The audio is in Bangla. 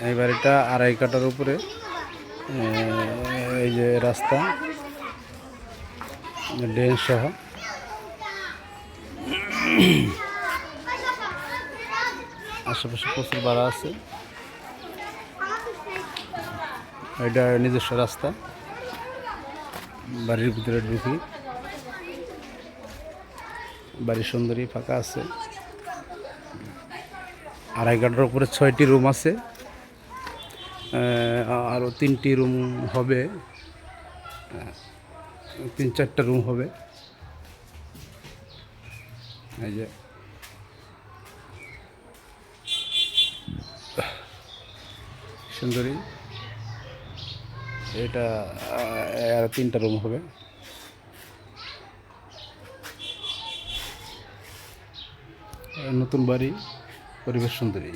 এই বাড়িটা আড়াই কাঠার উপরে। এই যে রাস্তা, ড্রেন সহ। আশেপাশে প্রচুর বাড়া আছে। এটা নিজস্ব রাস্তা, বাড়ির ভিতরে ঢুকি। বাড়ির সুন্দরী, ফাঁকা আছে। আড়াই কাঠার উপরে 6টি রুম আছে, আরও 3টি রুম হবে, 3-4টা রুম হবে। এই যে সুন্দরী, এটা আর 3টা রুম হবে। নতুন বাড়ি, পরিবেশ সুন্দরী।